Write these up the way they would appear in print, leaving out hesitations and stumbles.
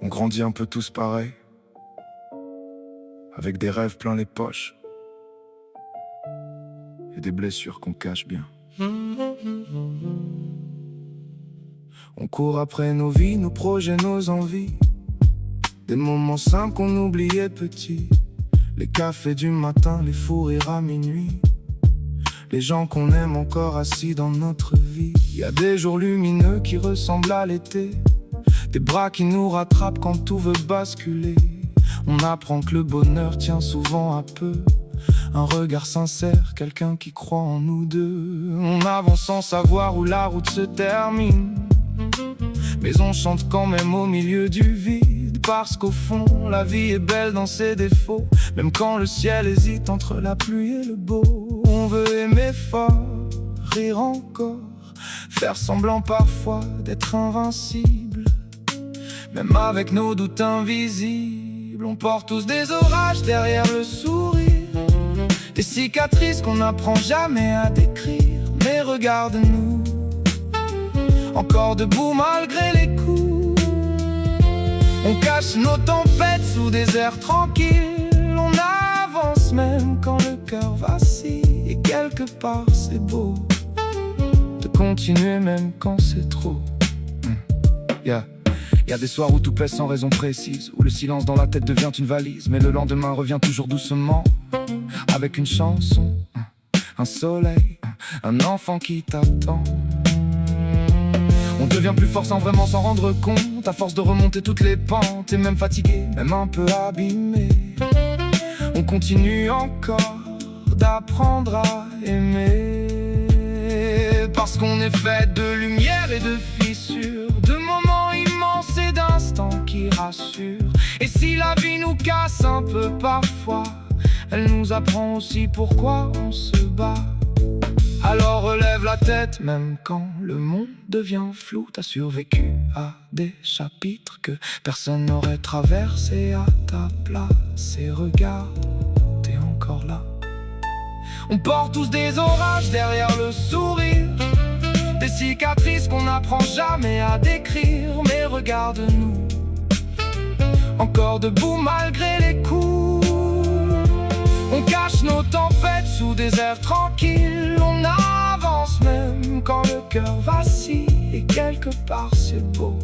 On grandit un peu tous pareil, avec des rêves plein les poches et des blessures qu'on cache bien. On court après nos vies, nos projets, nos envies, des moments simples qu'on oubliait petits, les cafés du matin, les fous rires à minuit, les gens qu'on aime encore assis dans notre vie. Il y a des jours lumineux qui ressemblent à l'été, des bras qui nous rattrapent quand tout veut basculer. On apprend que le bonheur tient souvent à peu, un regard sincère, quelqu'un qui croit en nous deux. On avance sans savoir où la route se termine, mais on chante quand même au milieu du vide, parce qu'au fond, la vie est belle dans ses défauts, même quand le ciel hésite entre la pluie et le beau. On veut aimer fort, rire encore, faire semblant parfois d'être invincible, même avec nos doutes invisibles. On porte tous des orages derrière le sourire, des cicatrices qu'on n'apprend jamais à décrire. Mais regarde-nous, encore debout malgré les coups. On cache nos tempêtes sous des airs tranquilles. On avance même quand le cœur vacille. Et quelque part c'est beau de continuer même quand c'est trop. Y a des soirs où tout pèse sans raison précise, où le silence dans la tête devient une valise, mais le lendemain revient toujours doucement, avec une chanson, un soleil, un enfant qui t'attend. On devient plus fort sans vraiment s'en rendre compte, à force de remonter toutes les pentes, et même fatigué, même un peu abîmé. On continue encore d'apprendre à aimer, parce qu'on est fait de lumière et de fissures, de moments immenses et d'instants qui rassurent. Et si la vie nous casse un peu parfois, elle nous apprend aussi pourquoi on se bat. Alors relève la tête même quand le monde devient flou. T'as survécu à des chapitres que personne n'aurait traversé à ta place. Et regarde, t'es encore là. On porte tous des orages derrière le sourire, des cicatrices qu'on n'apprend jamais à décrire. Mais regarde-nous, encore debout malgré les coups. On cache nos tempêtes sous des airs tranquilles. On avance même quand le cœur vacille. Et quelque part c'est beau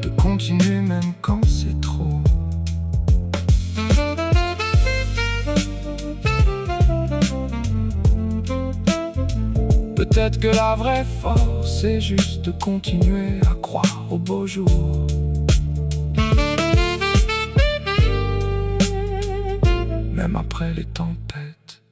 de continuer même quand c'est trop. Peut-être que la vraie force c'est juste de continuer à croire au beau jour. Même après les tempêtes.